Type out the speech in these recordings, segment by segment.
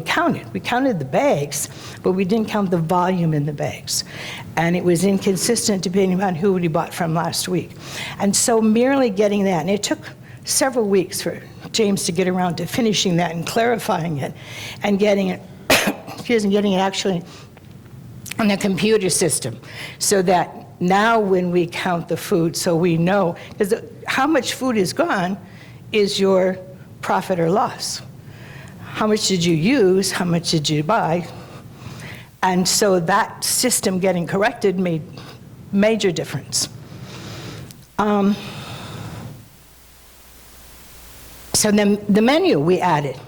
counted. We counted the bags, but we didn't count the volume in the bags. And it was inconsistent depending on who we bought from last week. And so merely getting that, and it took several weeks for James to get around to finishing that and clarifying it and getting it, getting it actually on the computer system so that now when we count the food, so we know, because how much food is gone is your profit or loss. How much did you use? How much did you buy? And so that system getting corrected made major difference. So then the menu we added.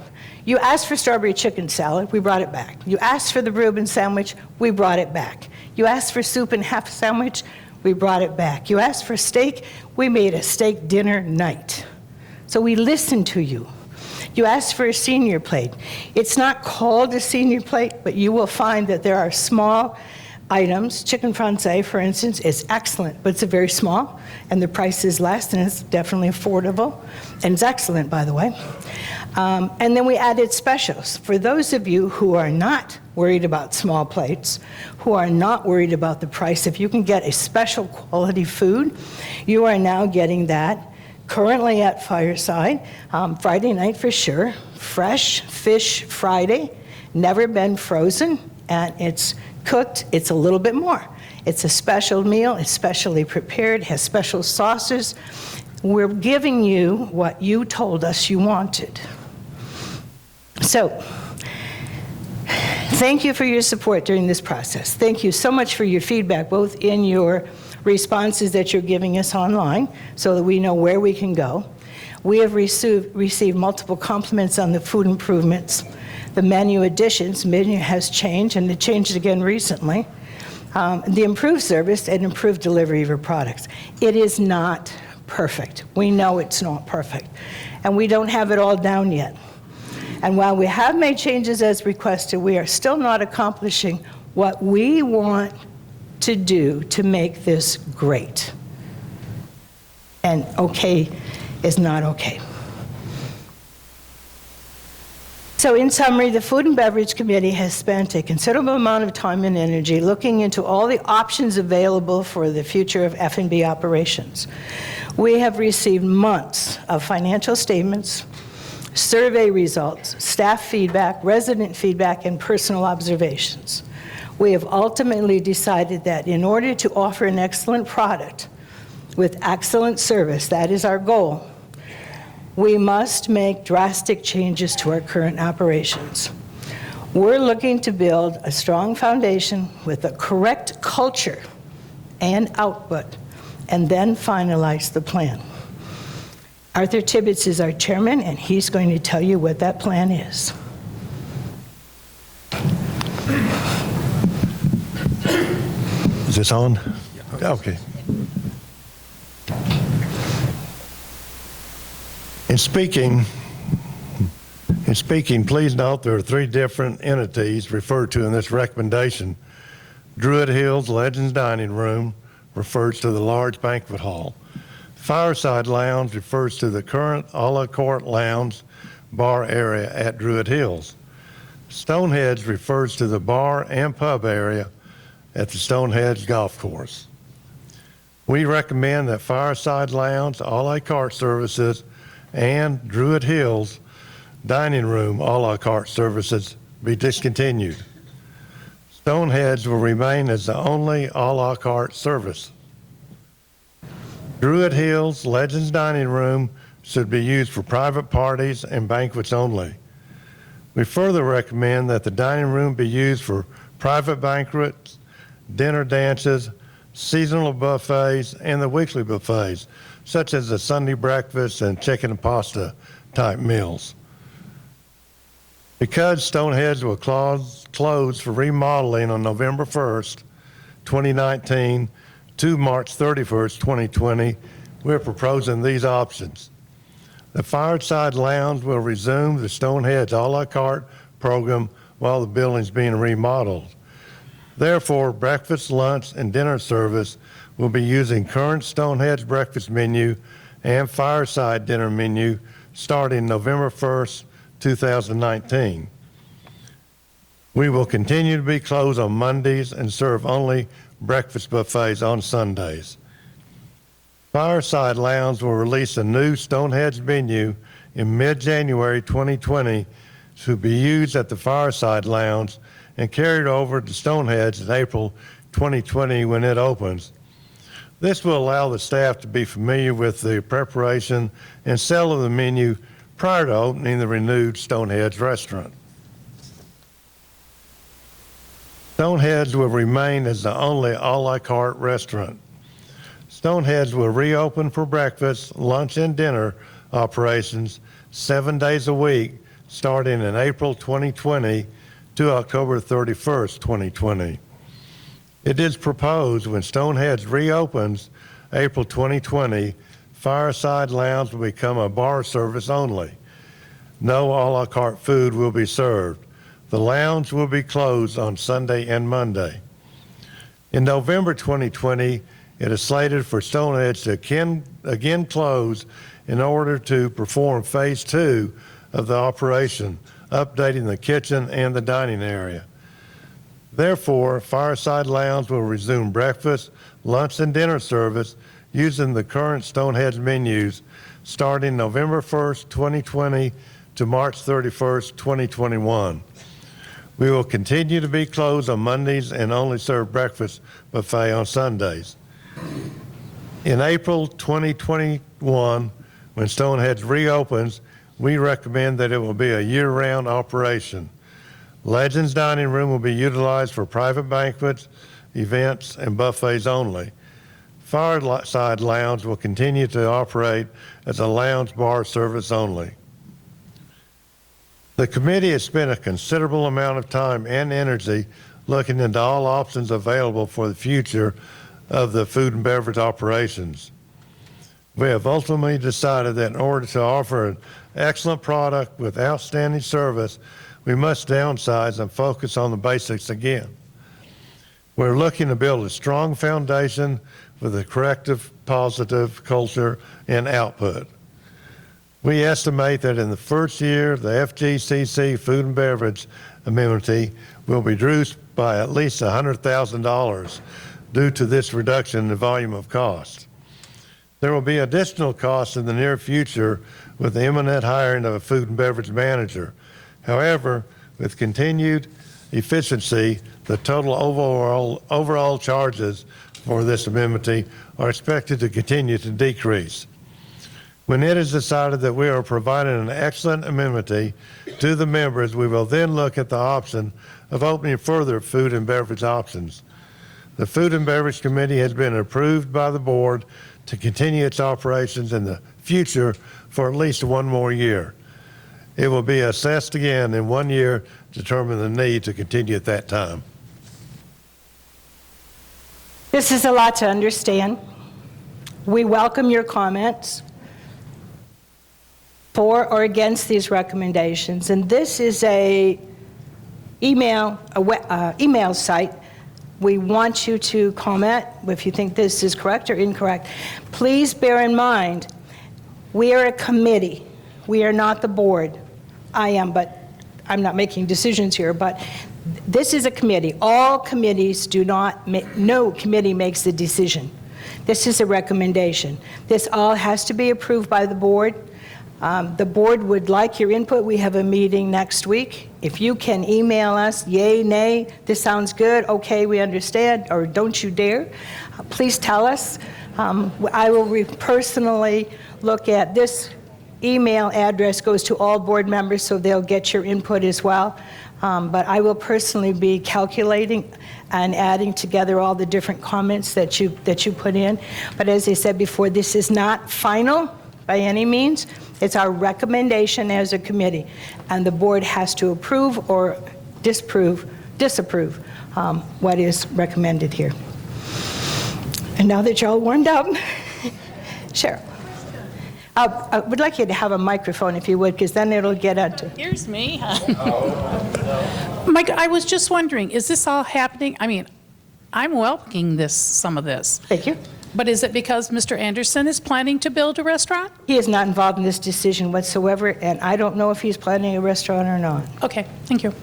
You asked for strawberry chicken salad, we brought it back. You asked for the Reuben sandwich, we brought it back. You asked for soup and half sandwich, we brought it back. You asked for steak, we made a steak dinner night. So we listened to you. You asked for a senior plate. It's not called a senior plate, but you will find that there are small items. Chicken francais, for instance, is excellent, but it's a very small, and the price is less, and it's definitely affordable, and it's excellent, by the way. And then we added specials. For those of you who are not worried about small plates, who are not worried about the price, if you can get a special quality food, you are now getting that currently at Fireside, Friday night for sure, fresh fish Friday, never been frozen, and it's cooked, it's a little bit more. It's a special meal, it's specially prepared, has special sauces. We're giving you what you told us you wanted. So, thank you for your support during this process. Thank you so much for your feedback, both in your responses that you're giving us online so that we know where we can go. We have received multiple compliments on the food improvements. The menu additions, menu has changed, and it changed again recently. The improved service and improved delivery of your products. It is not perfect. We know it's not perfect. And we don't have it all down yet. And while we have made changes as requested, we are still not accomplishing what we want to do to make this great. And okay is not okay. So in summary, the Food and Beverage Committee has spent a considerable amount of time and energy looking into all the options available for the future of F&B operations. We have received months of financial statements, survey results, staff feedback, resident feedback, and personal observations. We have ultimately decided that in order to offer an excellent product with excellent service, that is our goal, we must make drastic changes to our current operations. We're looking to build a strong foundation with the correct culture and output, and then finalize the plan. Arthur Tibbetts is our chairman, and he's going to tell you what that plan is. Is this on? Yeah. Okay. In speaking, please note there are three different entities referred to in this recommendation. Druid Hills Legends Dining Room refers to the large banquet hall. Fireside Lounge refers to the current a la carte lounge bar area at Druid Hills. Stonehenge refers to the bar and pub area at the Stonehenge Golf Course. We recommend that Fireside Lounge, a la carte services, and Druid Hills Dining Room, a la carte services be discontinued. Stonehenge will remain as the only a la carte service. Druid Hills Legends Dining Room should be used for private parties and banquets only. We further recommend that the dining room be used for private banquets, dinner dances, seasonal buffets, and the weekly buffets, such as the Sunday breakfast and chicken and pasta type meals. Because Stonehenge will close for remodeling on November 1st, 2019 to March 31st, 2020, we're proposing these options. The Fireside Lounge will resume the Stonehenge a la carte program while the building's being remodeled. Therefore, breakfast, lunch, and dinner service will be using current Stonehenge breakfast menu and Fireside dinner menu starting November 1st, 2019. We will continue to be closed on Mondays and serve only breakfast buffets on Sundays. Fireside Lounge will release a new Stonehenge menu in mid-January 2020 to be used at the Fireside Lounge and carried over to Stonehenge in April 2020 when it opens. This will allow the staff to be familiar with the preparation and sale of the menu prior to opening the renewed Stonehenge restaurant. Stonehenge will remain as the only a la carte restaurant. Stonehenge will reopen for breakfast, lunch, and dinner operations 7 days a week starting in April 2020 to October 31st, 2020. It is proposed when Stonehenge reopens April 2020, Fireside Lounge will become a bar service only. No a la carte food will be served. The lounge will be closed on Sunday and Monday. In November 2020, it is slated for Stonehenge to again close in order to perform phase 2 of the operation, updating the kitchen and the dining area. Therefore, Fireside Lounge will resume breakfast, lunch, and dinner service using the current Stonehenge menus starting November 1st, 2020 to March 31st, 2021. We will continue to be closed on Mondays and only serve breakfast buffet on Sundays. In April 2021, when Stonehenge reopens, we recommend that it will be a year-round operation. Legends Dining Room will be utilized for private banquets, events, and buffets only. Fireside Lounge will continue to operate as a lounge bar service only. The committee has spent a considerable amount of time and energy looking into all options available for the future of the food and beverage operations. We have ultimately decided that in order to offer an excellent product with outstanding service, we must downsize and focus on the basics again. We're looking to build a strong foundation with a corrective, positive culture and output. We estimate that in the first year, the FGCC food and beverage amenity will be reduced by at least $100,000 due to this reduction in the volume of cost. There will be additional costs in the near future with the imminent hiring of a food and beverage manager. However, with continued efficiency, the total overall charges for this amenity are expected to continue to decrease. When it is decided that we are providing an excellent amenity to the members, we will then look at the option of opening further food and beverage options. The Food and Beverage Committee has been approved by the board to continue its operations in the future for at least one more year. It will be assessed again in 1 year to determine the need to continue at that time. This is a lot to understand. We welcome your comments for or against these recommendations. And this is a email site. We want you to comment if you think this is correct or incorrect. Please bear in mind, we are a committee. We are not the board. I am, but I'm not making decisions here, but this is a committee. All committees do not no committee makes the decision. This is a recommendation. This all has to be approved by the board. The board would like your input. We have a meeting next week. If you can email us, yay, nay, this sounds good, okay, we understand, or don't you dare, please tell us. I will personally look at this. Email address goes to all board members, so they'll get your input as well. But I will personally be calculating and adding together all the different comments that you put in. But as I said before, this is not final by any means. It's our recommendation as a committee, and the board has to approve or disapprove what is recommended here. And now that you're all warmed up, Cheryl. I would like you to have a microphone if you would, because then it'll get into. Here's me. Mike, I was just wondering, is this all happening? I mean, I'm welcoming some of this. Thank you. But is it because Mr. Anderson is planning to build a restaurant? He is not involved in this decision whatsoever, and I don't know if he's planning a restaurant or not. Okay, thank you.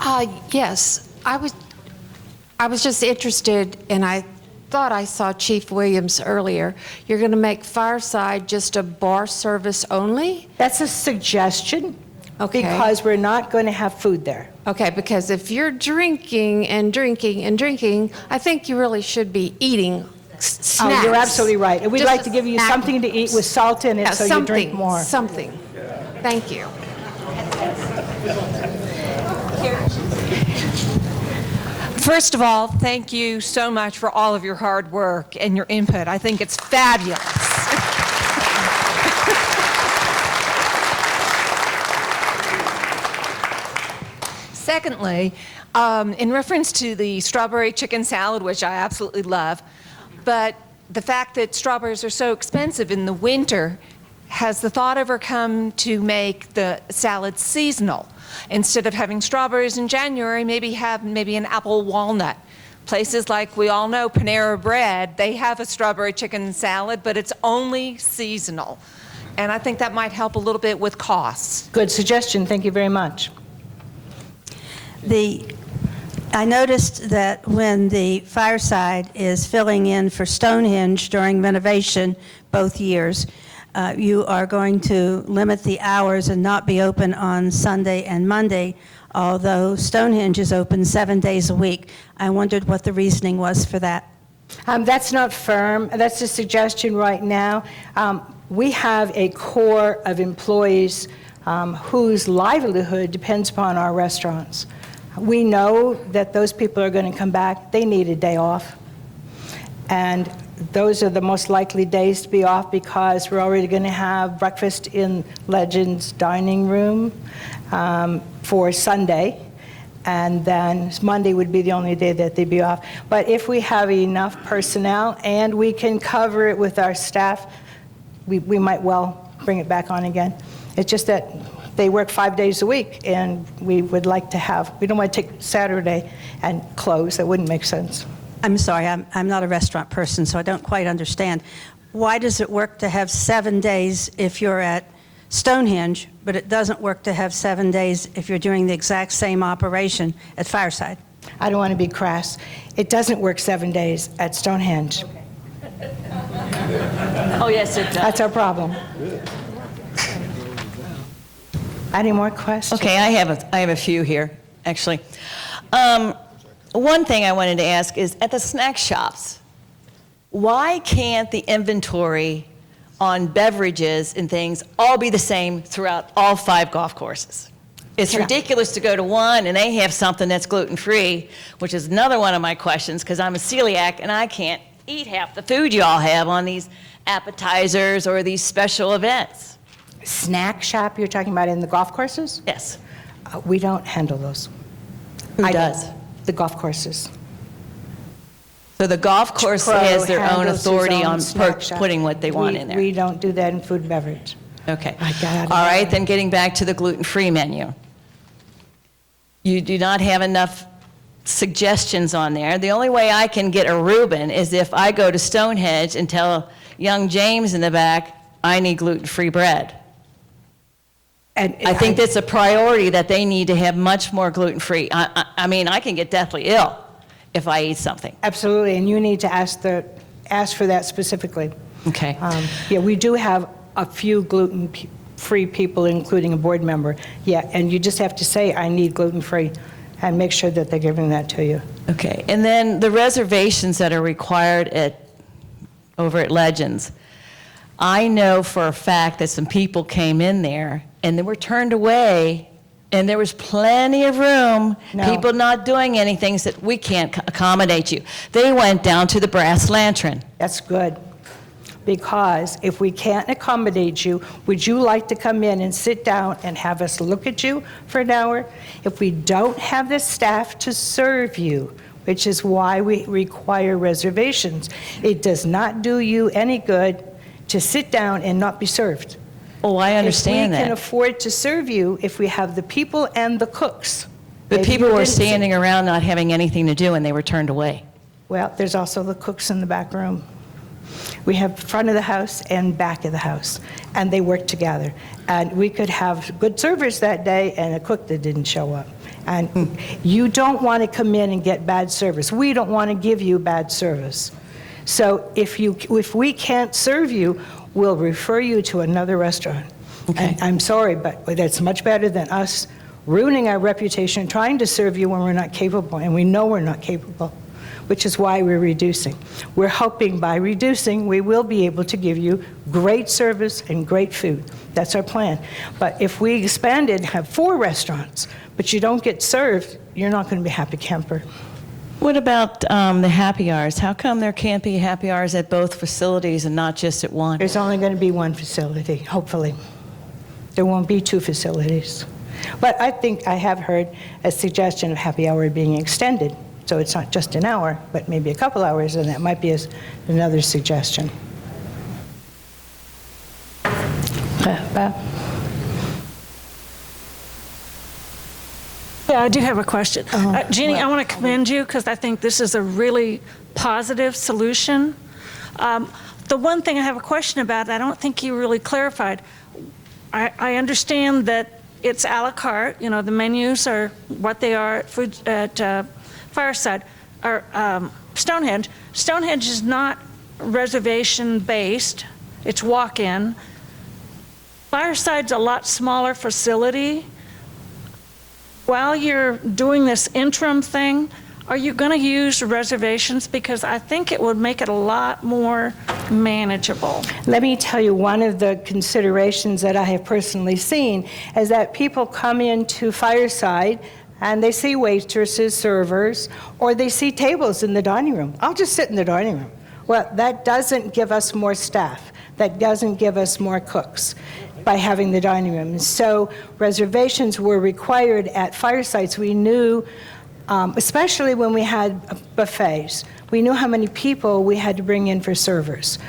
Yes, I was just interested, and I thought I saw Chief Williams earlier. You're going to make Fireside just a bar service only? That's a suggestion. Okay. Because we're not going to have food there. Okay, because if you're drinking and drinking and drinking, I think you really should be eating snacks. Oh, you're absolutely right. And we'd Just like a to give you snack. something to eat with salt in it, Yeah, so you drink more. Something. Thank you. First of all, thank you so much for all of your hard work and your input. I think it's fabulous. Secondly, in reference to the strawberry chicken salad, which I absolutely love, but the fact that strawberries are so expensive in the winter, has the thought ever come to make the salad seasonal? Instead of having strawberries in January, maybe have an apple walnut. Places like, we all know, Panera Bread, they have a strawberry chicken salad, but it's only seasonal. And I think that might help a little bit with costs. Good suggestion. Thank you very much. I noticed that when the Fireside is filling in for Stonehenge during renovation both years, you are going to limit the hours and not be open on Sunday and Monday, although Stonehenge is open 7 days a week. I wondered what the reasoning was for that. That's not firm. That's a suggestion right now. We have a core of employees whose livelihood depends upon our restaurants. We know that those people are going to come back. They need a day off. And those are the most likely days to be off because we're already going to have breakfast in Legends dining room for Sunday. And then Monday would be the only day that they'd be off. But if we have enough personnel and we can cover it with our staff, we might well bring it back on again. It's just that they work 5 days a week, and we would like to have, we don't want to take Saturday and close. That wouldn't make sense. I'm sorry, I'm not a restaurant person, so I don't quite understand. Why does it work to have 7 days if you're at Stonehenge, but it doesn't work to have 7 days if you're doing the exact same operation at Fireside? I don't want to be crass. It doesn't work 7 days at Stonehenge. Oh, yes, it does. That's our problem. Any more questions? Okay, I have a few here, actually. One thing I wanted to ask is, at the snack shops, why can't the inventory on beverages and things all be the same throughout all 5 golf courses? It's ridiculous to go to one and they have something that's gluten-free, which is another one of my questions, because I'm a celiac and I can't eat half the food you all have on these appetizers or these special events. Snack shop you're talking about in the golf courses? Yes. We don't handle those. Who I does? don't. The golf courses. So the golf course Pro has their own handles his authority own on snack shop. putting what they want in there. We don't do that in food and beverage. Okay. I got it. All right, then getting back to the gluten-free menu. You do not have enough suggestions on there. The only way I can get a Reuben is if I go to Stonehenge and tell young James in the back, I need gluten-free bread. And I think that's a priority, that they need to have much more gluten-free. I mean, I can get deathly ill if I eat something. Absolutely, and you need to ask for that specifically. Okay. Yeah, we do have a few gluten-free people, including a board member. Yeah, and you just have to say, I need gluten-free, and make sure that they're giving that to you. Okay, and then the reservations that are required over at Legends. I know for a fact that some people came in there and they were turned away, and there was plenty of room, No. people not doing anything, said, we can't accommodate you. They went down to the brass lantern. That's good, because if we can't accommodate you, would you like to come in and sit down and have us look at you for an hour? If we don't have the staff to serve you, which is why we require reservations, it does not do you any good to sit down and not be served. Oh, I understand If we can that. afford to serve you, if we have the people and the cooks. But If people you were didn't sit- standing around not having anything to do, and they were turned away. Well, there's also the cooks in the back room. We have front of the house and back of the house, and they work together. And we could have good servers that day and a cook that didn't show up. And you don't want to come in and get bad service. We don't want to give you bad service. So if we can't serve you, we'll refer you to another restaurant. Okay. And I'm sorry, but that's much better than us ruining our reputation, trying to serve you when we're not capable, and we know we're not capable, which is why we're reducing. We're hoping by reducing, we will be able to give you great service and great food. That's our plan. But if we expanded and have 4 restaurants, but you don't get served, you're not going to be a happy camper. What about the happy hours? How come there can't be happy hours at both facilities and not just at one? There's only going to be 1 facility, hopefully. There won't be 2 facilities. But I think I have heard a suggestion of happy hour being extended. So it's not just an hour, but maybe a couple hours, and that might be another suggestion. Bob? Yeah, I do have a question. Jeannie, I want to commend you because I think this is a really positive solution. The one thing I have a question about, I don't think you really clarified. I understand that it's a la carte, you know, the menus are what they are at Fireside, or Stonehenge. Stonehenge is not reservation-based, it's walk-in. Fireside's a lot smaller facility. While you're doing this interim thing, are you going to use reservations? Because I think it would make it a lot more manageable. Let me tell you, one of the considerations that I have personally seen is that people come into Fireside and they see waitresses, servers, or they see tables in the dining room. I'll just sit in the dining room. Well, that doesn't give us more staff. That doesn't give us more cooks by having the dining room. So reservations were required at Firesides. We knew, especially when we had buffets, we knew how many people we had to bring in for servers.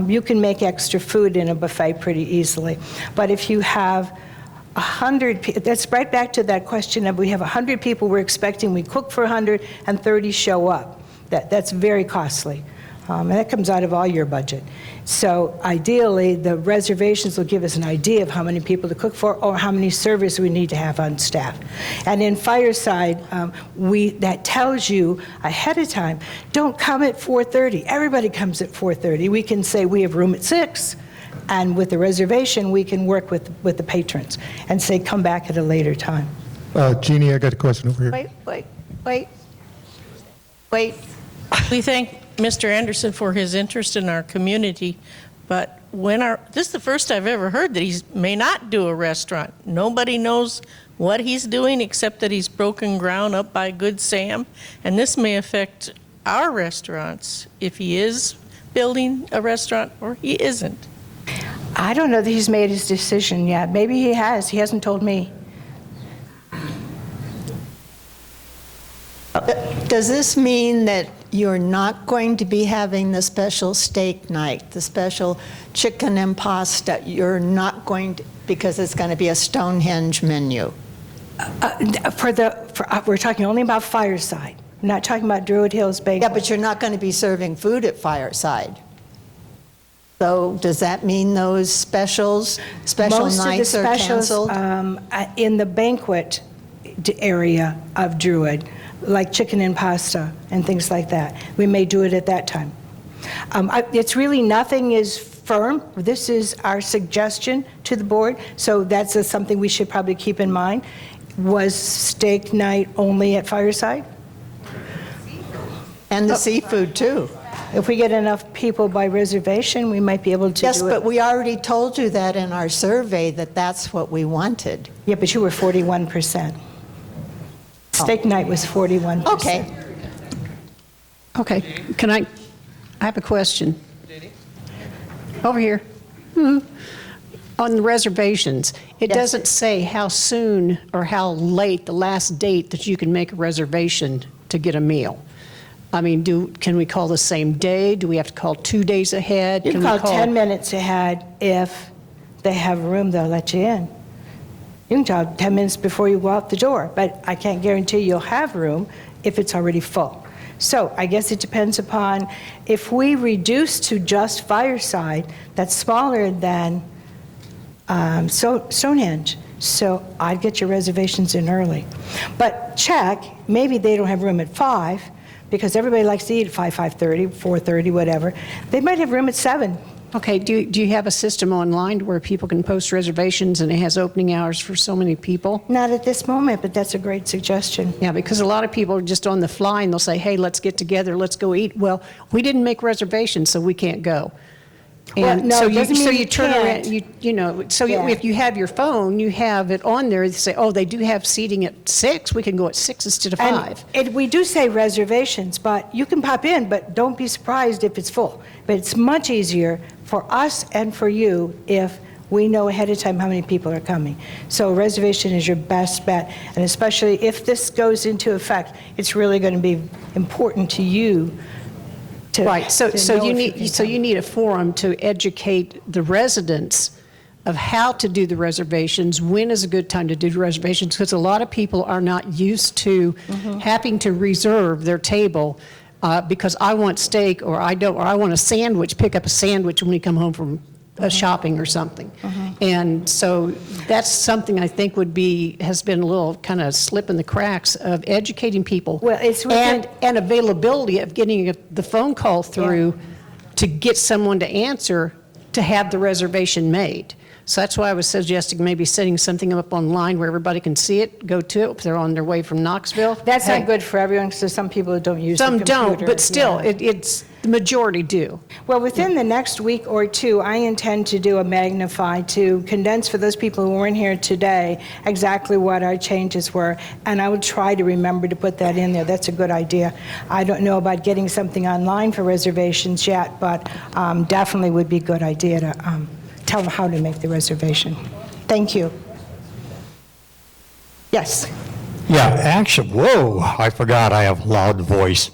You can make extra food in a buffet pretty easily. But if you have 100 people, that's right back to that question of we have 100 people we're expecting, we cook for 100 and 30 show up. That's very costly. And that comes out of all your budget. So ideally, the reservations will give us an idea of how many people to cook for or how many servers we need to have on staff. And in Fireside, that tells you ahead of time, don't come at 4:30. Everybody comes at 4:30. We can say we have room at 6, and with the reservation, we can work with the patrons and say come back at a later time. Jeannie, I got a question over here. Wait. We thank Mr. Anderson for his interest in our community, but this is the first I've ever heard that he may not do a restaurant. Nobody knows what he's doing except that he's broken ground up by Good Sam, and this may affect our restaurants if he is building a restaurant or he isn't. I don't know that he's made his decision yet. Maybe he has. He hasn't told me. Does this mean that you're not going to be having the special steak night, the special chicken and pasta? You're not going to, because it's going to be a Stonehenge menu? We're talking only about Fireside. We're not talking about Druid Hills Bakery. Yeah, but you're not going to be serving food at Fireside. So does that mean those special nights are canceled? In the banquet area of Druid, like chicken and pasta and things like that, we may do it at that time. It's really, nothing is firm. This is our suggestion to the board, so that's something we should probably keep in mind. Was steak night only at Fireside? And the seafood, too. If we get enough people by reservation, we might be able to do it. Yes, but we already told you that in our survey, that that's what we wanted. Yeah, but you were 41%. Steak night was 41%. Okay. Okay, I have a question. Over here. On the reservations, it Yes. doesn't say how soon or how late, the last date that you can make a reservation to get a meal. I mean, can we call the same day? Do we have to call 2 days ahead? You Can can we call 10 minutes ahead. If they have room, they'll let you in. You can call 10 minutes before you go out the door, but I can't guarantee you'll have room if it's already full. So I guess it depends upon, if we reduce to just Fireside, that's smaller than Stonehenge, So I'd get your reservations in early. But check, maybe they don't have room at 5, because everybody likes to eat at 5, 5:30, 4:30, whatever. They might have room at 7. Okay, do you have a system online where people can post reservations and it has opening hours for so many people? Not at this moment, but that's a great suggestion. Yeah, because a lot of people are just on the fly and they'll say, hey, let's get together, let's go eat. Well, we didn't make reservations, so we can't go. Well, And no, so it doesn't mean you turn can't. around, you know, so Yeah. if you have your phone, you have it on there, they say, oh, they do have seating at 6, we can go at 6 instead of 5. We do say reservations, but you can pop in, but don't be surprised if it's full. But it's much easier for us and for you if we know ahead of time how many people are coming. So reservation is your best bet, and especially if this goes into effect, it's really going to be important to you to Right, so know you if need, can so come. you need a forum to educate the residents of how to do the reservations, when is a good time to do the reservations, because a lot of people are not used to having to reserve their table because I want steak, or I don't, or I want a sandwich, pick up a sandwich when we come home from shopping or something. And so that's something I think has been a little kind of slip in the cracks of educating people. Well, it's within- and availability of getting the phone call through to get someone to answer to have the reservation made. So that's why I was suggesting maybe setting something up online where everybody can see it, go to it if they're on their way from Knoxville. That's Hey, not good for everyone, because there's some people that don't use the Some computer. don't, but still, Yeah. it's, the majority do. Well, within the next week or two, I intend to do a magnify to condense for those people who weren't here today exactly what our changes were, and I will try to remember to put that in there. That's a good idea. I don't know about getting something online for reservations yet, but definitely would be a good idea to tell them how to make the reservation. Thank you. Yes. Yeah, actually, whoa, I forgot I have a loud voice.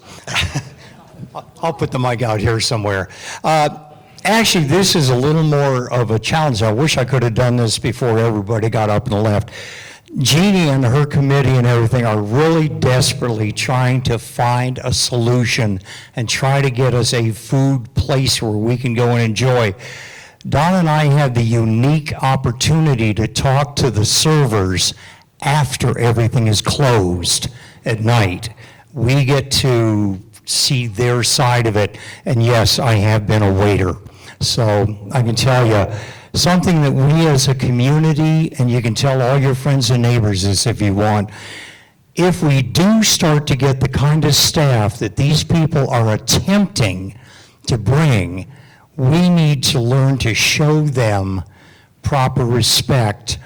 I'll put the mic out here somewhere. Actually, this is a little more of a challenge. I wish I could have done this before everybody got up and left. Jeannie and her committee and everything are really desperately trying to find a solution and try to get us a food place where we can go and enjoy. Don and I had the unique opportunity to talk to the servers after everything is closed at night. We get to see their side of it, and yes, I have been a waiter. So I can tell you, something that we as a community, and you can tell all your friends and neighbors this if you want, if we do start to get the kind of staff that these people are attempting to bring, we need to learn to show them proper respect.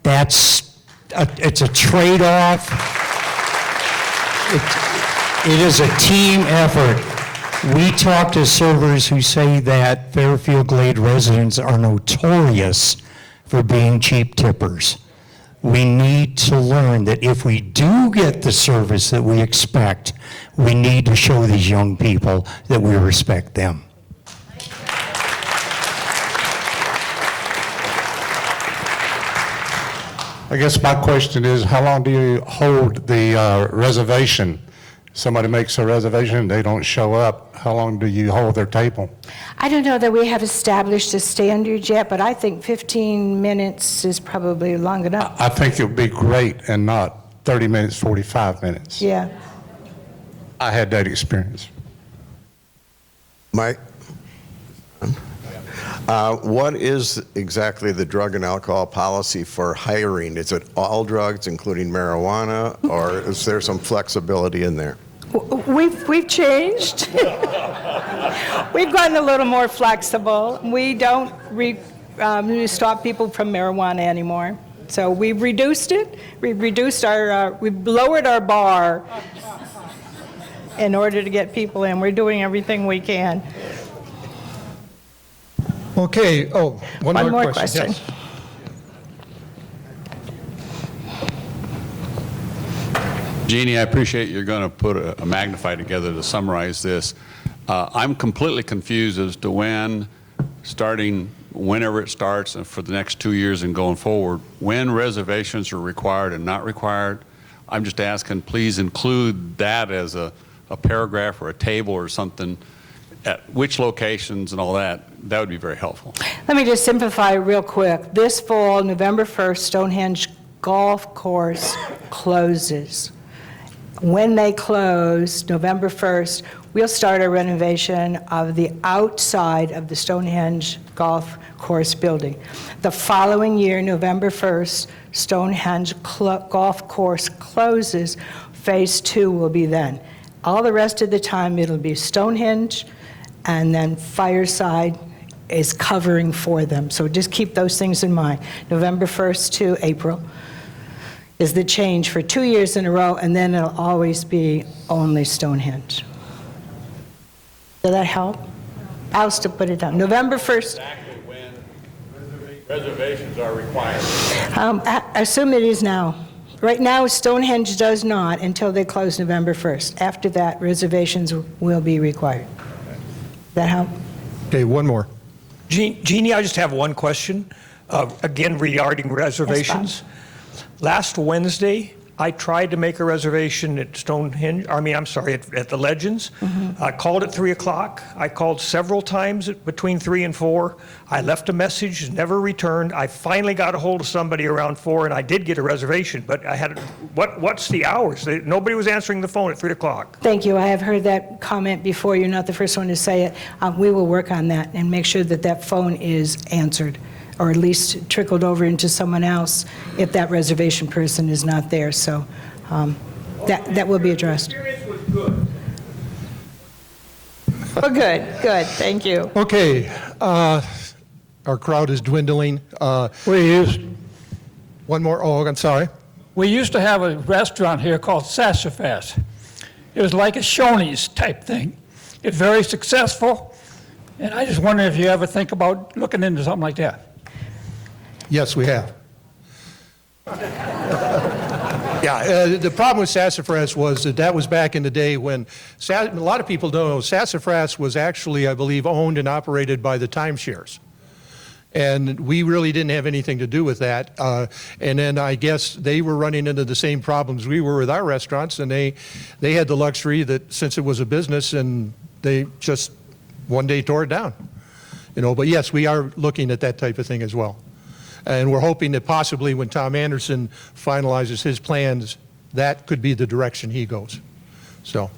It's a trade-off. It is a team effort. We talk to servers who say that Fairfield Glade residents are notorious for being cheap tippers. We need to learn that if we do get the service that we expect, we need to show these young people that we respect them. I guess my question is, how long do you hold the reservation? Somebody makes a reservation, they don't show up, how long do you hold their table? I don't know that we have established a standard yet, but I think 15 minutes is probably long enough. I think it would be great and not 30 minutes, 45 minutes. Yeah. I had that experience. Mike? What is exactly the drug and alcohol policy for hiring? Is it all drugs, including marijuana, or is there some flexibility in there? We've changed. We've gotten a little more flexible. We don't stop people from marijuana anymore. So we've reduced it. We've lowered our bar in order to get people in. We're doing everything we can. Okay, one more question. Yes. Jeannie, I appreciate you're going to put a magnify together to summarize this. I'm completely confused as to whenever it starts and for the next 2 years and going forward, when reservations are required and not required. I'm just asking, please include that as a paragraph or a table or something at which locations and all that, that would be very helpful. Let me just simplify real quick. This fall, November 1st, Stonehenge Golf Course closes. When they close, November 1st, we'll start a renovation of the outside of the Stonehenge Golf Course building. The following year, November 1st, Stonehenge Golf Course closes. Phase 2 will be then. All the rest of the time, it'll be Stonehenge, and then Fireside is covering for them. So just keep those things in mind. November 1st to April is the change for 2 years in a row, and then it'll always be only Stonehenge. Does that help? I'll still put it down. November 1st. Exactly when reservations are required. I assume it is now. Right now, Stonehenge does not until they close November 1st. After that, reservations will be required. That help? Okay, one more. Jeannie, I just have one question, again regarding reservations. Last Wednesday, I tried to make a reservation at Stonehenge, at the Legends. I called at 3 o'clock. I called several times between 3 and 4. I left a message, never returned. I finally got a hold of somebody around 4, and I did get a reservation, but I had, what's the hours? Nobody was answering the phone at 3 o'clock. Thank you. I have heard that comment before. You're not the first one to say it. We will work on that and make sure that that phone is answered, or at least trickled over into someone else if that reservation person is not there. So that will be addressed. Well, good. Thank you. Okay, our crowd is dwindling. One more, I'm sorry. We used to have a restaurant here called Sassafras. It was like a Shoney's type thing. It's very successful, and I just wonder if you ever think about looking into something like that. Yes, we have. The problem with Sassafras was that was back in the day when, a lot of people don't know, Sassafras was actually, I believe, owned and operated by the timeshares. And we really didn't have anything to do with that. And then I guess they were running into the same problems we were with our restaurants, and they had the luxury that since it was a business, and they just one day tore it down. But yes, we are looking at that type of thing as well. And we're hoping that possibly when Tom Anderson finalizes his plans, that could be the direction he goes. So, all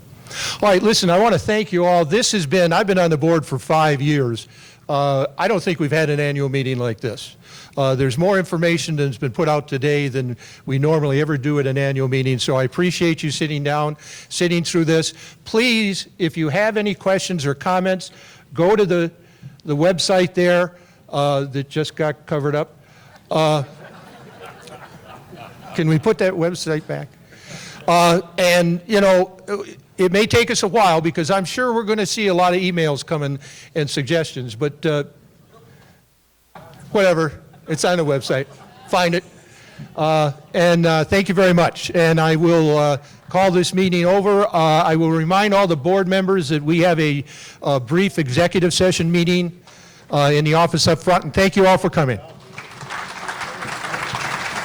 right, listen, I want to thank you all. I've been on the board for 5 years. I don't think we've had an annual meeting like this. There's more information that's been put out today than we normally ever do at an annual meeting, so I appreciate you sitting down, sitting through this. Please, if you have any questions or comments, go to the website there that just got covered up. Can we put that website back? And, it may take us a while because I'm sure we're going to see a lot of emails coming and suggestions, but whatever, it's on the website. Find it. And thank you very much. And I will call this meeting over. I will remind all the board members that we have a brief executive session meeting in the office up front, and thank you all for coming.